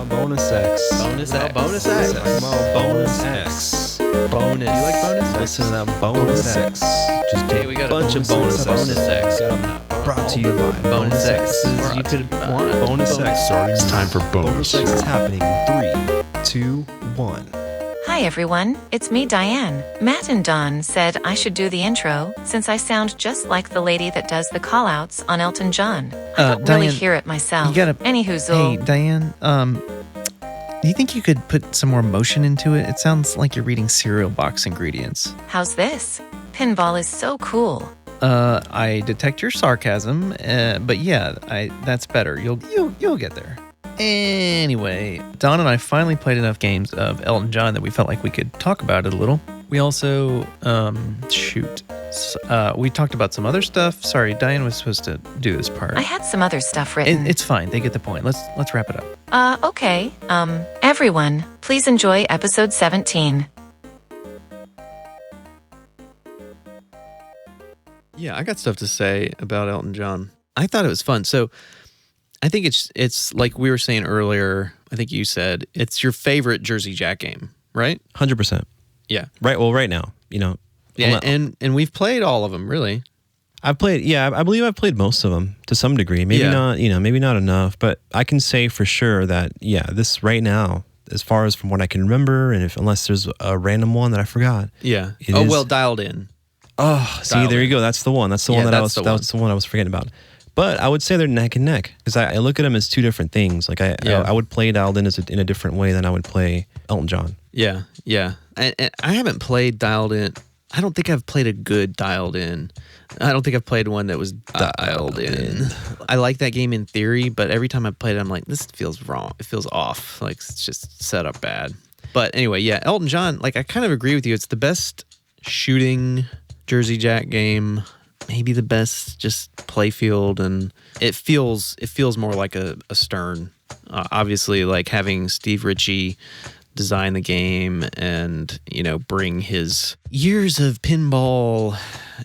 BonusX. BonusX. BonusX. Bonus. You like bonus? Listen to that BonusX. Just Hey, we got a bunch of bonus BonusX. Brought to you by BonusX. You could want BonusX. It's time for bonus. BonusX is happening in 3, 2, 1. Hi everyone, it's me Diane. Matt and Don said I should do the intro since I sound just like the lady that does the callouts on Elton John. I don't really Diane, hear it myself. you gotta- Anywho, Hey, Diane, do you think you could put some more emotion into it? It sounds like you're reading cereal box ingredients. how's this? Pinball is so cool. I detect your sarcasm, but yeah, that's better. You'll get there. Anyway, Don and I finally played enough games of Elton John that we felt like we could talk about it a little. We also, we talked about some other stuff. Sorry, Diane was supposed to do this part. I had some other stuff written. It's fine. They get the point. Let's wrap it up. Okay. Everyone, please enjoy episode 17. Yeah, I got stuff to say about Elton John. I thought it was fun. So I think it's like we were saying earlier, I think you said, it's your favorite Jersey Jack game, right? 100%. Yeah. Right. Well, right now, Yeah, and we've played all of them, really. I've played. Yeah, I believe I've played most of them to some degree. Maybe not. Maybe not enough. But I can say for sure that this right now, as far as from what I can remember, and unless there's a random one that I forgot. Yeah. It is- Well, Dialed In. Oh, see, Dialed there In. you go. That's the one. That's the one that that's that was the one I was forgetting about. But I would say they're neck and neck because I look at them as two different things. Like I would play Dialed In in a different way than I would play Elton John. Yeah, yeah. And I haven't played Dialed In. I don't think I've played a good Dialed In. I don't think I've played one that was dialed in. I like that game in theory, but every time I played it, I'm like, this feels wrong. It feels off. Like, it's just set up bad. But anyway, yeah, Elton John, like, I kind of agree with you. It's the best shooting Jersey Jack game. Maybe the best just playfield, and it feels more like a Stern. Obviously, like having Steve Ritchie design the game and bring his years of pinball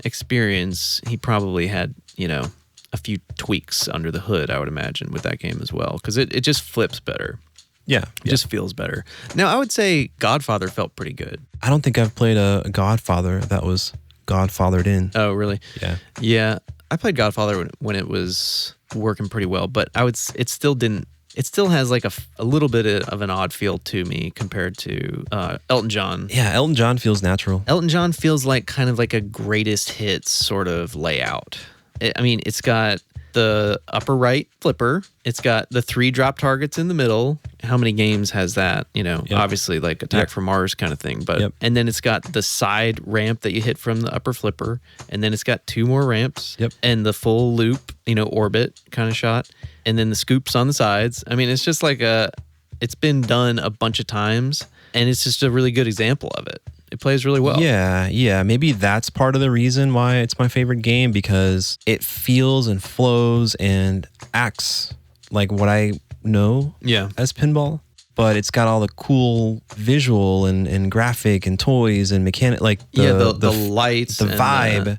experience. He probably had a few tweaks under the hood, I would imagine, with that game as well, because it just flips better. Yeah, It just feels better. Now, I would say Godfather felt pretty good. I don't think I've played a Godfather that was Godfathered in. Oh, really? Yeah. Yeah, I played Godfather when it was working pretty well, but it still didn't. It still has like a little bit of an odd feel to me compared to Elton John. Yeah, Elton John feels natural. Elton John feels like kind of like a greatest hits sort of layout. It's got the upper right flipper. It's got the 3 drop targets in the middle. How many games has that? Obviously like Attack from Mars kind of thing. But and then it's got the side ramp that you hit from the upper flipper, and then it's got 2 more ramps. And the full loop, orbit kind of shot, and then the scoops on the sides. It's just like it's been done a bunch of times, and it's just a really good example of it. It plays really well. Yeah. Maybe that's part of the reason why it's my favorite game, because it feels and flows and acts like what I know as pinball. But it's got all the cool visual and graphic and toys and mechanic, like the lights, the vibe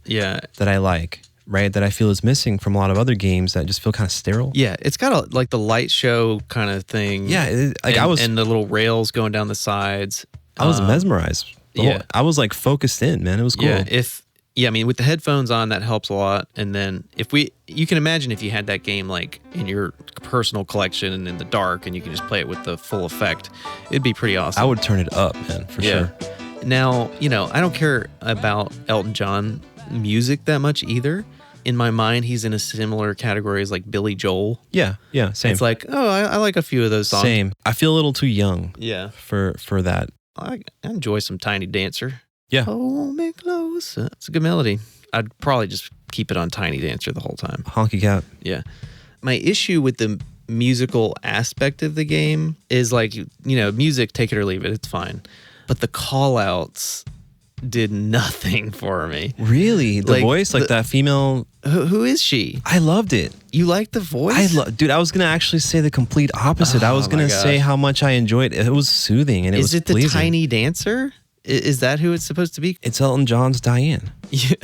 that I like, right? That I feel is missing from a lot of other games that just feel kind of sterile. Yeah, it's got like the light show kind of thing. Yeah, and the little rails going down the sides. I was mesmerized. I was like focused in, man. It was cool. With the headphones on, that helps a lot. And then you can imagine if you had that game like in your personal collection and in the dark, and you can just play it with the full effect, it'd be pretty awesome. I would turn it up, man, for sure. Now, I don't care about Elton John music that much either. In my mind, he's in a similar category as like Billy Joel. Yeah, same. It's like, I like a few of those songs. Same. I feel a little too young. Yeah. For that. I enjoy some Tiny Dancer. Yeah. Hold me close. It's a good melody. I'd probably just keep it on Tiny Dancer the whole time. Honky Cat. Yeah. My issue with the musical aspect of the game is like, music, take it or leave it. It's fine. But the call-outs did nothing for me. Really? The voice? Like that female? Who is she? I loved it. You like the voice? Dude, I was going to actually say the complete opposite. I was going to say how much I enjoyed it. It was soothing and it was pleasing. Is it the Tiny Dancer? Is that who it's supposed to be? It's Elton John's Diane. Yeah.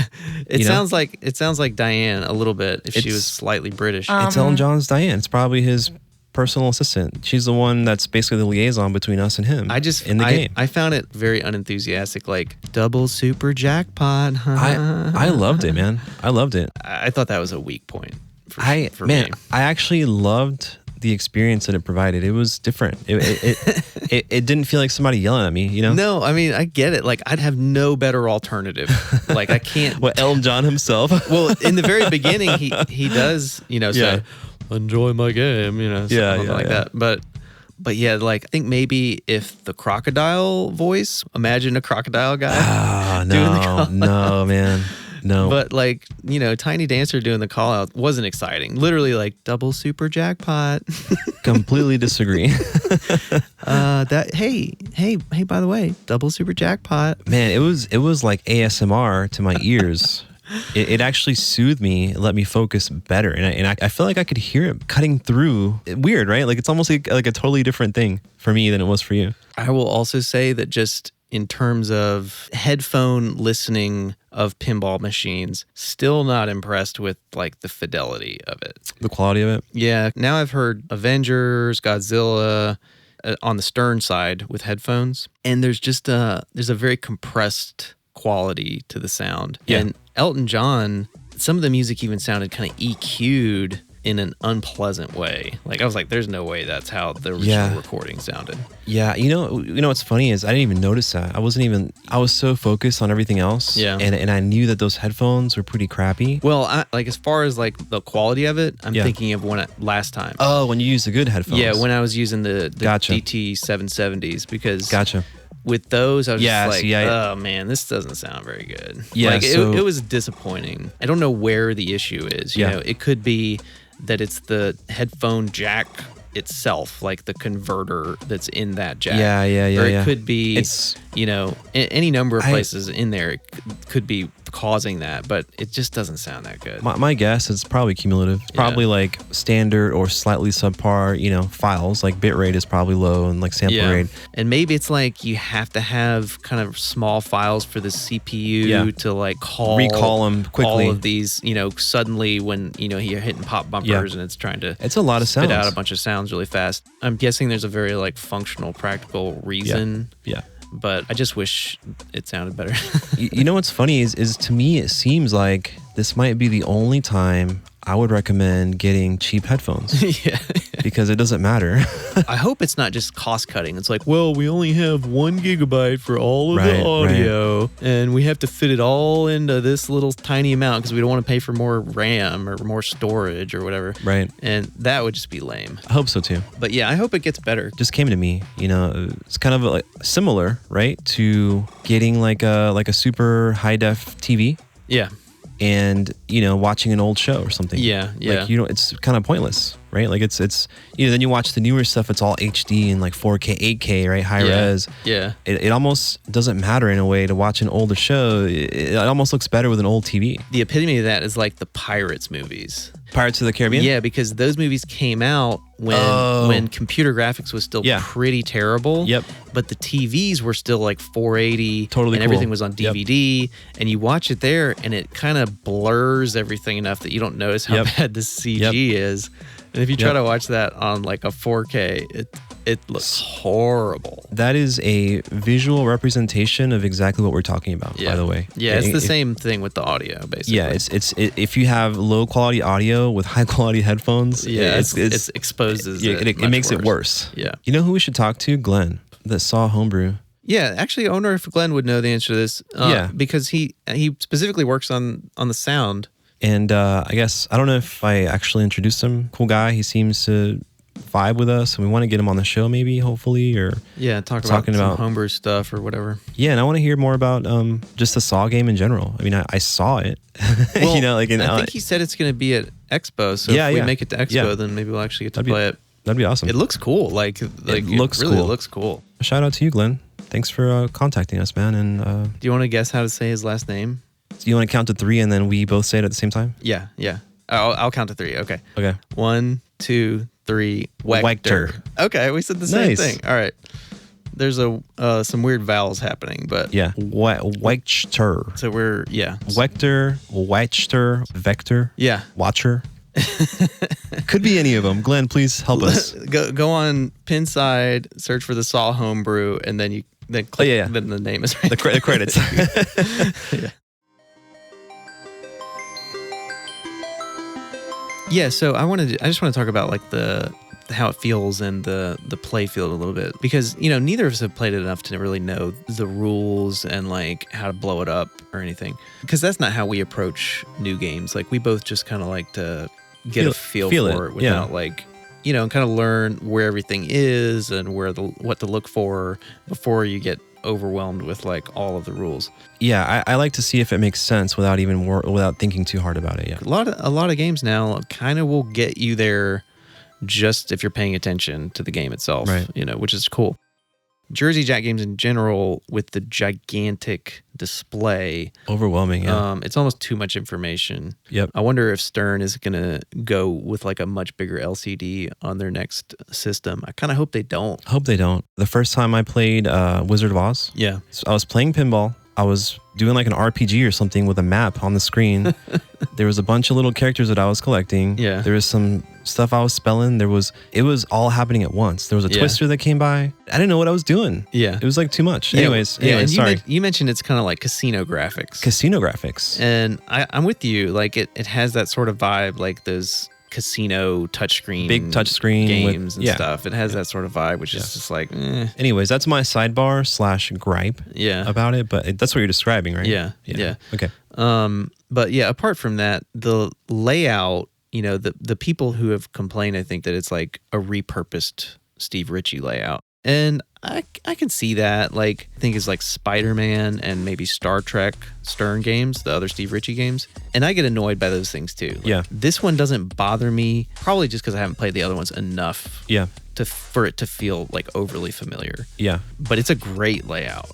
It sounds like Diane a little bit if she was slightly British. It's Elton John's Diane. It's probably his personal assistant. She's the one that's basically the liaison between us and him. In the game. I found it very unenthusiastic, like double super jackpot. I loved it, man. I loved it. I thought that was a weak point. For me. me. I actually loved the experience that it provided. It was different. It didn't feel like somebody yelling at me, you know? No, I mean, I get it. Like, I'd have no better alternative. Like, I can't. What, Elton John himself? Well, in the very beginning, he does, say, enjoy my game, something like that. But yeah, like, I think maybe if the crocodile voice, imagine a crocodile guy doing the call. No, man. No. But like, Tiny Dancer doing the call out wasn't exciting. Literally like double super jackpot. Completely disagree. Hey, by the way, double super jackpot. Man, it was like ASMR to my ears. It actually soothed me, it let me focus better, and I feel like I could hear it cutting through. Weird, right? Like it's almost like a totally different thing for me than it was for you. I will also say that just in terms of headphone listening of pinball machines, still not impressed with like the fidelity of it. The quality of it? Yeah. Now I've heard Avengers, Godzilla on the Stern side with headphones, and there's just there's a very compressed quality to the sound. Yeah. And Elton John, some of the music even sounded kind of EQ'd in an unpleasant way. Like I was like, there's no way that's how the original recording sounded. Yeah, you know what's funny is I didn't even notice that. I was so focused on everything else. Yeah. And I knew that those headphones were pretty crappy. Well, like as far as like the quality of it, I'm thinking of last time. Oh, when you used the good headphones. Yeah, when I was using the Gotcha. DT 770s, because Gotcha. with those, I was just like, see, oh man, this doesn't sound very good. Yeah, like so- it was disappointing. I don't know where the issue is. You know, it could be that it's the headphone jack itself, like the converter that's in that jack. Yeah. Or it could be, It's any number of places in there it could be causing that, but it just doesn't sound that good. my guess is probably cumulative. It's probably like standard or slightly subpar, files. Like bitrate is probably low and like sample rate. And maybe it's like you have to have kind of small files for the CPU to like recall them quickly. all of these, suddenly when, you're hitting pop bumpers and it's trying to It's a lot of spit sounds. out a bunch of sounds really fast. I'm guessing there's a very like functional, practical reason. Yeah. But I just wish it sounded better. You know what's funny is to me it seems like this might be the only time I would recommend getting cheap headphones. Yeah. Because it doesn't matter. I hope it's not just cost cutting. It's like, well, we only have 1 gigabyte for all of the audio, and we have to fit it all into this little tiny amount because we don't want to pay for more RAM or more storage or whatever. Right. And that would just be lame. I hope so too. But yeah, I hope it gets better. Just came to me, it's kind of like similar, right, to getting like a super high def TV. Yeah. And watching an old show or something. Yeah. Like it's kind of pointless, right? Like it's then you watch the newer stuff. It's all HD and like 4K, 8K, right? High res. Yeah. It almost doesn't matter in a way to watch an older show. It almost looks better with an old TV. The epitome of that is like the Pirates movies. Pirates of the Caribbean. Yeah, because those movies came out when computer graphics was still pretty terrible. Yep. But the TVs were still like 480. Totally and cool. everything was on DVD. And you watch it there and it kind of blurs everything enough that you don't notice how bad the CG is. And if you try to watch that on like a 4K, it looks horrible. That is a visual representation of exactly what we're talking about, by the way. Yeah, it's the same thing with the audio, basically. Yeah, it's if you have low quality audio with high quality headphones, it exposes it makes it worse. Yeah. You know who we should talk to? Glenn, that saw Homebrew. Yeah, actually, I wonder if Glenn would know the answer to this. Because he specifically works on the sound. And I guess, I don't know if I actually introduced him. Cool guy. He seems to vibe with us, and we want to get him on the show maybe, hopefully, or talking about homebrew stuff or whatever. Yeah, and I want to hear more about just the Saw game in general. I mean, I saw it. Well, I think he said it's going to be at Expo, so if we make it to Expo, then maybe we'll actually get to play it. That'd be awesome. It looks cool. It looks really cool. Looks cool. Shout out to you, Glenn. Thanks for contacting us, man. And do you want to guess how to say his last name? Do you want to count to 3 and then we both say it at the same time? Yeah. I'll count to 3. Okay. 1, 2, 3. Wechter. Okay, we said the same thing. All right. There's some weird vowels happening, but yeah. Wechter. So we're Wechter, Wechter, Vector. Yeah. Watcher. Could be any of them. Glenn, please help us. Go on Pinside, search for the Saw homebrew, and then click. Then the name is right. The credits. Yeah. So I just want to talk about like how it feels and the play field a little bit, because neither of us have played it enough to really know the rules and like how to blow it up or anything, because that's not how we approach new games. Like we both just kind of like to get a feel for it without like and kind of learn where everything is and what to look for before you get overwhelmed with like all of the rules. Yeah, I like to see if it makes sense without without thinking too hard about it. Yeah, a lot of games now kind of will get you there just if you're paying attention to the game itself, right? Which is cool. Jersey Jack games in general, with the gigantic display, overwhelming. Yeah, it's almost too much information. Yep. I wonder if Stern is gonna go with like a much bigger LCD on their next system. I kind of hope they don't. The first time I played Wizard of Oz, so I was playing pinball. I was doing like an RPG or something with a map on the screen. There was a bunch of little characters that I was collecting. Yeah. There was some stuff I was spelling. It was all happening at once. There was a twister that came by. I didn't know what I was doing. Yeah. It was like too much. Yeah. Anyways, And sorry. you mentioned it's kind of like casino graphics. And I'm with you. Like it has that sort of vibe, like those casino touchscreen, big touchscreen games and stuff. It has that sort of vibe, which is just like, Anyways, that's my sidebar / gripe about it, but that's what you're describing, right? Yeah. Okay. But yeah, apart from that, the layout, the people who have complained, I think that it's like a repurposed Steve Ritchie layout. And I can see that. Like, I think it's like Spider-Man and maybe Star Trek Stern games, the other Steve Ritchie games. And I get annoyed by those things too. Like, this one doesn't bother me, probably just because I haven't played the other ones enough for it to feel like overly familiar. Yeah. But it's a great layout.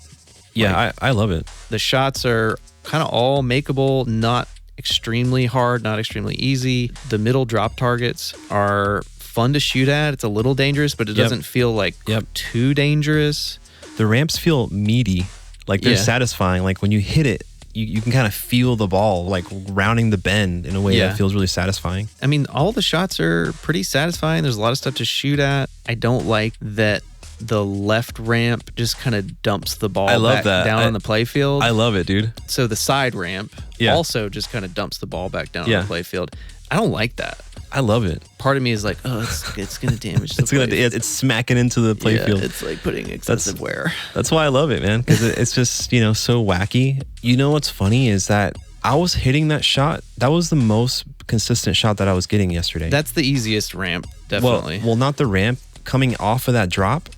Yeah, Like, I love it. the shots are kind of all makeable, not extremely hard, not extremely easy. The middle drop targets are fun to shoot at. It's a little dangerous, but it doesn't feel like too dangerous. The ramps feel meaty, like they're satisfying. Like when you hit it, you can kind of feel the ball like rounding the bend in a way that feels really satisfying. I mean, all the shots are pretty satisfying. There's a lot of stuff to shoot at. I don't like that the left ramp just kind of dumps the ball down on the play field. I love it, dude. So the side ramp also just kind of dumps the ball back down on the play field. I don't like that. I love it. Part of me is like, oh, it's going to damage the play field. It's smacking into the play field. It's like putting excessive wear. That's why I love it, man, because it's just, so wacky. You know what's funny is that I was hitting that shot. That was the most consistent shot that I was getting yesterday. That's the easiest ramp, definitely. Well, not the ramp. Coming off of that drop,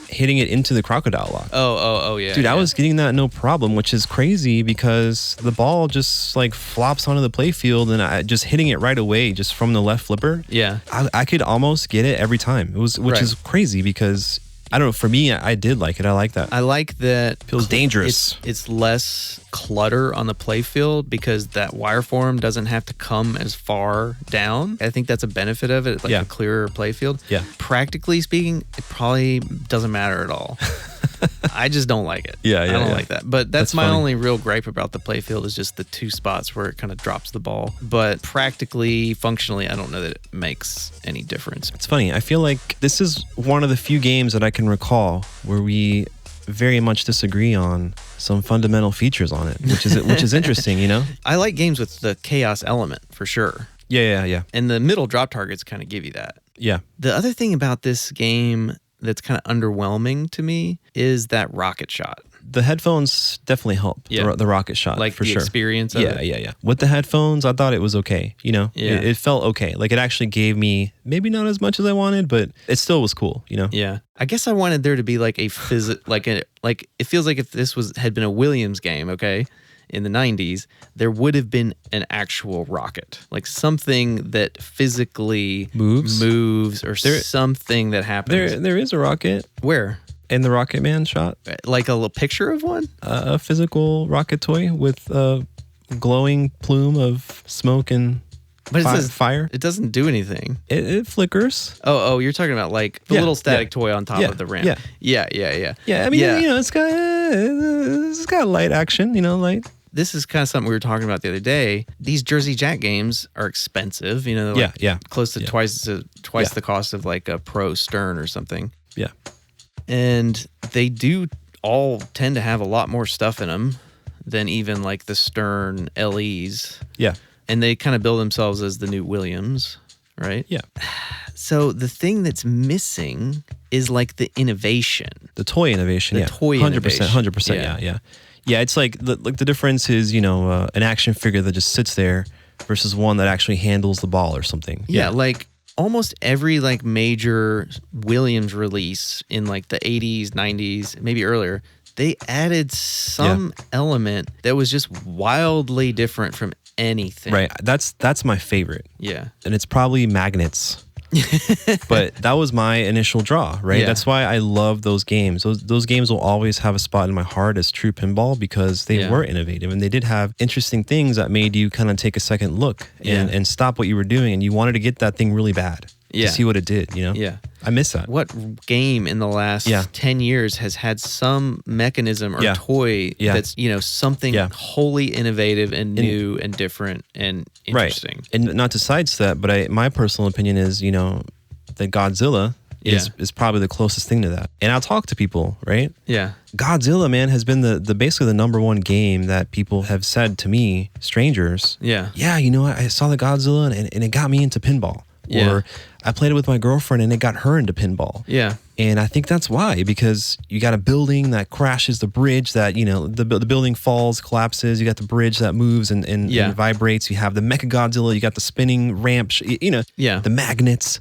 hitting it into the crocodile lock. Oh, yeah. Dude, I was getting that no problem, which is crazy because the ball just like flops onto the play field and I just hitting it right away just from the left flipper. Yeah. I could almost get it every time. Which is crazy because I don't know, for me, I did like it. I like that. I like that. Feels dangerous. It's less clutter on the play field because that wire form doesn't have to come as far down. I think that's a benefit of it, like a clearer play field. Yeah. Practically speaking, it probably doesn't matter at all. I just don't like it. Yeah, I don't like that. But that's my funny. only real gripe about the play field is just the two spots where it kind of drops the ball. But practically, functionally, I don't know that it makes any difference. It's funny. I feel like this is one of the few games that I can recall where we very much disagree on some fundamental features on it, which is interesting, I like games with the chaos element for sure. Yeah. And the middle drop targets kind of give you that. Yeah. The other thing about this game that's kind of underwhelming to me is that rocket shot. The headphones definitely help. Yeah. The rocket shot, like for the sure. Experience of it. Yeah. With the headphones, I thought it was okay. It felt okay. Like it actually gave me maybe not as much as I wanted, but it still was cool. Yeah. I guess I wanted there to be like a like it feels like if this had been a Williams game, okay, in the 90s, there would have been an actual rocket, like something that physically moves or something that happens. There is a rocket. Where? In the Rocket Man shot. Like a little picture of one? A physical rocket toy with a glowing plume of smoke and fire. It doesn't do anything. It flickers. Oh, you're talking about like the little static toy on top of the ramp. Yeah. Yeah, I mean, it's got light action, light this is kind of something we were talking about the other day. These Jersey Jack games are expensive. You know, they're like close to twice the cost of like a Pro Stern or something. Yeah. And they do all tend to have a lot more stuff in them than even like the Stern LEs. Yeah. And they kind of bill themselves as the new Williams, right? Yeah. So the thing that's missing is like the innovation. The toy innovation. The toy 100%, innovation. 100%. Yeah. Yeah, it's like the difference is, an action figure that just sits there versus one that actually handles the ball or something. Yeah, like almost every like major Williams release in like the 80s, 90s, maybe earlier, they added some element that was just wildly different from anything. Right. That's my favorite. Yeah. And it's probably magnets. But that was my initial draw, right? Yeah. That's why I love those games. Those games will always have a spot in my heart as true pinball because they were innovative and they did have interesting things that made you kind of take a second look and stop what you were doing, and you wanted to get that thing really bad to see what it did, Yeah. I miss that. What game in the last 10 years has had some mechanism or toy that's, something wholly innovative and new and different and interesting? Right. And not to sidestep, but my personal opinion is, that Godzilla is probably the closest thing to that. And I'll talk to people, right? Yeah. Godzilla, man, has been the basically the number one game that people have said to me, strangers. Yeah. Yeah, I saw the Godzilla and it got me into pinball. Yeah. Or I played it with my girlfriend and it got her into pinball. Yeah. And I think that's why, because you got a building that crashes the bridge that, the building falls, collapses. You got the bridge that moves and vibrates. You have the Mechagodzilla. You got the spinning ramp, the magnets.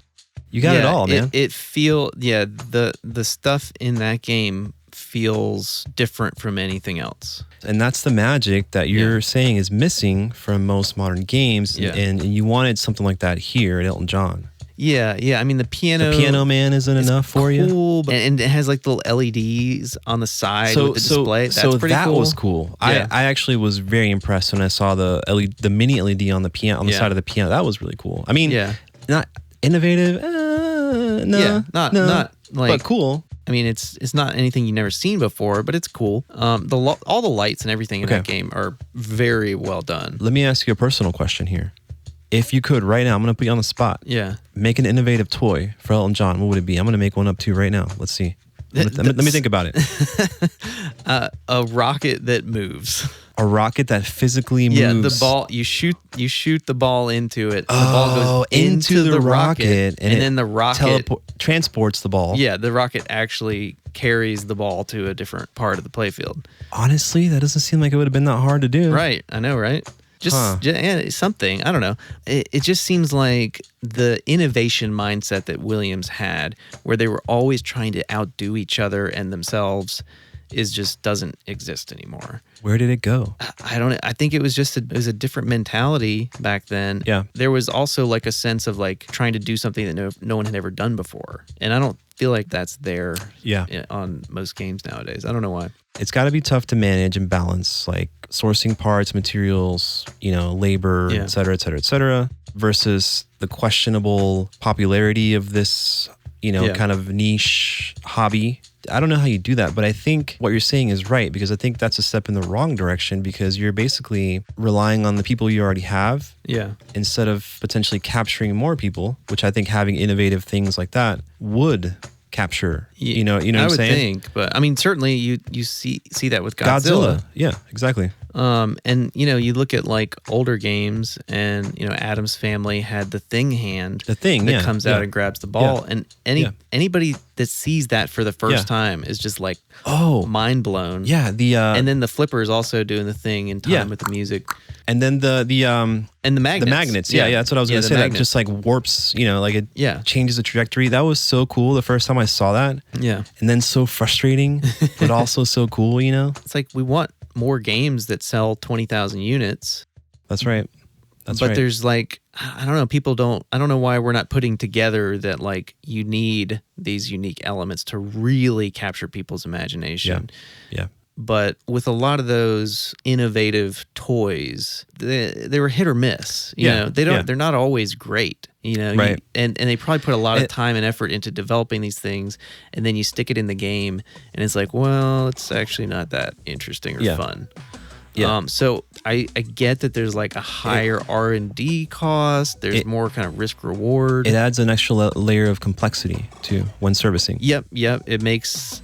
You got it all, man. The stuff in that game feels different from anything else. And that's the magic that you're saying is missing from most modern games. Yeah. And you wanted something like that here at Elton John. Yeah. I mean, the piano man isn't enough for you. And it has like little LEDs on the side with the display. That's pretty cool. Was cool. Yeah. I actually was very impressed when I saw the mini LED on the piano on the side of the piano. That was really cool. I mean, not innovative. No, not like, but cool. I mean, it's not anything you've never seen before, but it's cool. All the lights and everything in that game are very well done. Let me ask you a personal question here. If you could right now, I'm going to put you on the spot. Yeah. Make an innovative toy for Elton John. What would it be? I'm going to make one up too right now. Let's see. Let me think about it. A rocket that moves. A rocket that physically moves. Yeah, the ball. You shoot the ball into it. The ball goes into the rocket, and then the rocket transports the ball. Yeah, the rocket actually carries the ball to a different part of the playfield. Honestly, that doesn't seem like it would have been that hard to do. Right, I know, right? Just something. I don't know. It just seems like the innovation mindset that Williams had, where they were always trying to outdo each other and themselves, just doesn't exist anymore. Where did it go? I don't know. I think it was just it was a different mentality back then. Yeah. There was also like a sense of like trying to do something that no one had ever done before, and I don't feel like that's there. On most games nowadays. I don't know why. It's got to be tough to manage and balance, like sourcing parts, materials, labor, et cetera, versus the questionable popularity of this, kind of niche hobby. I don't know how you do that, but I think what you're saying is right, because I think that's a step in the wrong direction, because you're basically relying on the people you already have. Yeah. Instead of potentially capturing more people, which I think having innovative things like that would capture. You know what I'm saying? I would think, but I mean, certainly you see that with Godzilla. Yeah, exactly. And you look at like older games, and Adam's Family had the Thing hand, that comes out and grabs the ball, and anybody that sees that for the first time is just like, mind blown. Yeah, and then the Flipper is also doing the thing in time with the music. And then the magnets. The magnets, yeah, that's what I was going to say. That just like warps, like it changes the trajectory. That was so cool the first time I saw that. Yeah. And then so frustrating, but also so cool, It's like we want more games that sell 20,000 units. That's right. But there's like, I don't know, I don't know why we're not putting together that like you need these unique elements to really capture people's imagination. Yeah. But with a lot of those innovative toys, they were hit or miss. They're not always great. Right. And they probably put a lot of time and effort into developing these things, and then you stick it in the game, and it's like, well, it's actually not that interesting or fun. Yeah. So I get that there's like a higher R&D cost. There's more kind of risk reward. It adds an extra layer of complexity too when servicing. Yep. It makes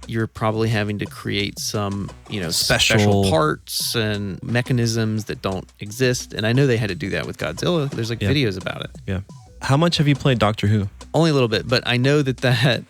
you're probably having to create some, special Special parts and mechanisms that don't exist. And I know they had to do that with Godzilla. There's like videos about it. Yeah. How much have you played Doctor Who? Only a little bit, but I know that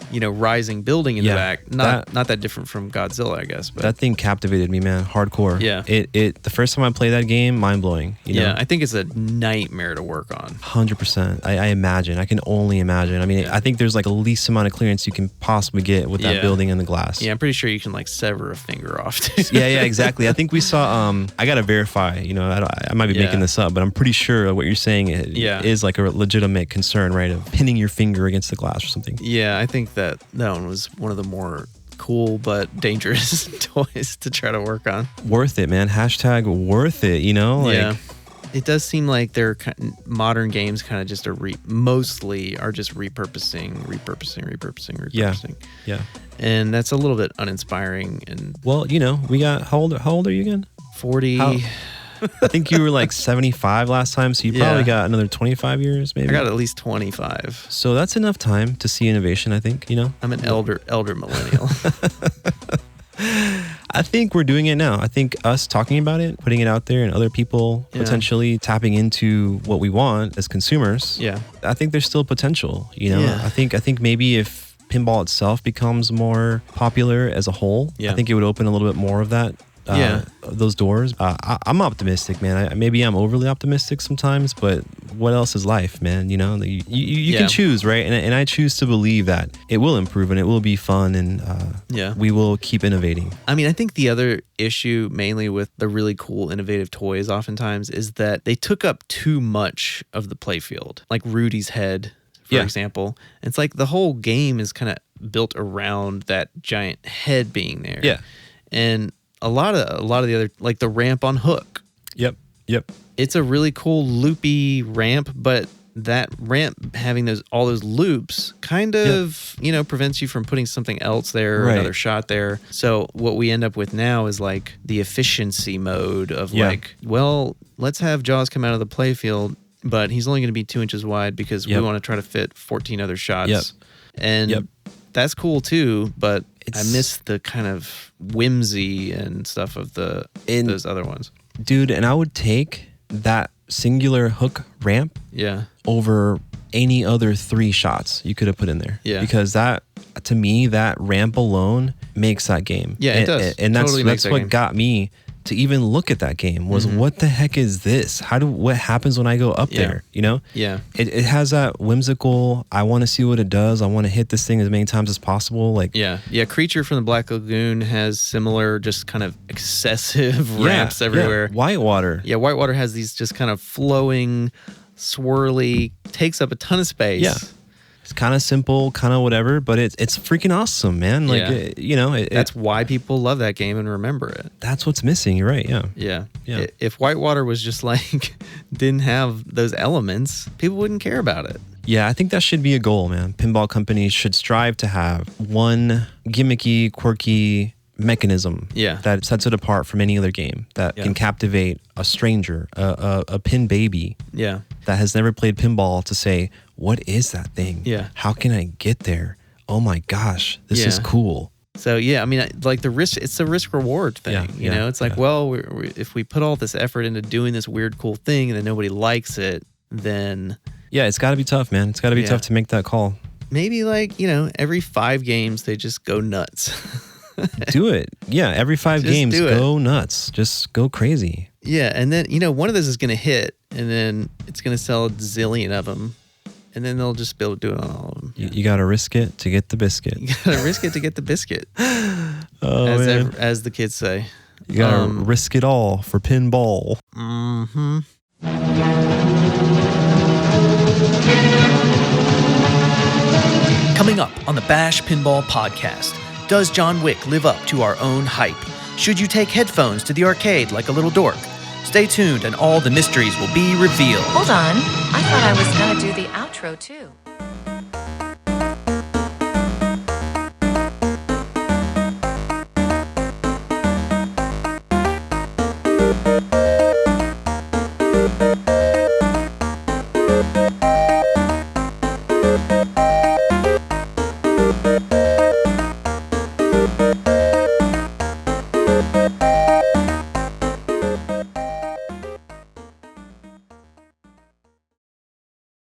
rising building in the back, not that different from Godzilla, I guess. But that thing captivated me, man. Hardcore. Yeah. It the first time I played that game, mind blowing. Yeah, I think it's a nightmare to work on. 100%. I imagine. I can only imagine. I mean, I think there's like the least amount of clearance you can possibly get with that building and the glass. Yeah, I'm pretty sure you can like sever a finger off. yeah, exactly. I think we saw. I gotta verify. I might be making this up, but I'm pretty sure what you're saying is like a legitimate concern, right? Of pinning your finger against the glass or something. Yeah, I think that one was one of the more cool but dangerous toys to try to work on. Worth it, man. #worth it. It does seem like their modern games kind of just mostly are just repurposing. Yeah. And that's a little bit uninspiring. And well, we got how old are you again? 40. I think you were like 75 last time, so you probably got another 25 years, maybe. I got at least 25. So that's enough time to see innovation, I think, I'm an elder millennial. I think we're doing it now. I think us talking about it, putting it out there, and other people potentially tapping into what we want as consumers. Yeah. I think there's still potential, I think maybe if pinball itself becomes more popular as a whole, I think it would open a little bit more of that. Those doors. I'm optimistic, man. Maybe I'm overly optimistic sometimes, but what else is life, man? You can choose, right? And I choose to believe that it will improve and it will be fun, and we will keep innovating. I mean, I think the other issue mainly with the really cool innovative toys oftentimes is that they took up too much of the playfield, like Rudy's head, for example. It's like the whole game is kind of built around that giant head being there. Yeah. And a lot of the other, like the ramp on Hook. Yep. It's a really cool loopy ramp, but that ramp having all those loops kind of, prevents you from putting something else there or another shot there. So what we end up with now is like the efficiency mode of let's have Jaws come out of the playfield, but he's only going to be 2 inches wide because we want to try to fit 14 other shots. And that's cool too, but I miss the kind of whimsy and stuff of those other ones. Dude, and I would take that singular hook ramp over any other 3 shots you could have put in there. Yeah. Because that, to me, that ramp alone makes that game. Yeah, it does. And that's what got me to even look at that game was what the heck is this? What happens when I go up there? Yeah. It has that whimsical, I want to see what it does. I want to hit this thing as many times as possible. Like Creature from the Black Lagoon has similar, just kind of excessive ramps everywhere. Whitewater. Yeah, Whitewater has these just kind of flowing, swirly, takes up a ton of space. Yeah. It's kind of simple, kind of whatever, but it's freaking awesome, man. Like, that's why people love that game and remember it. That's what's missing. You're right. Yeah. If Whitewater was just like, didn't have those elements, people wouldn't care about it. Yeah, I think that should be a goal, man. Pinball companies should strive to have one gimmicky, quirky mechanism that sets it apart from any other game that can captivate a stranger, a pin baby that has never played pinball to say, what is that thing? Yeah. How can I get there? Oh my gosh, this is cool. So I mean, like the risk, it's a risk reward thing. It's like, well, if we put all this effort into doing this weird, cool thing and then nobody likes it, then it's got to be tough, man. It's got to be tough to make that call. Maybe like every 5 games they just go nuts. Do it. Yeah, every 5 games, go nuts. Just go crazy. Yeah, and then, one of those is going to hit, and then it's going to sell a zillion of them, and then they'll just be able to do it on all of them. You got to risk it to get the biscuit. You got to risk it to get the biscuit, as the kids say. You got to risk it all for pinball. Mm-hmm. Coming up on the Bash Pinball Podcast. Does John Wick live up to our own hype? Should you take headphones to the arcade like a little dork? Stay tuned and all the mysteries will be revealed. Hold on. I thought I was going to do the outro too. 1.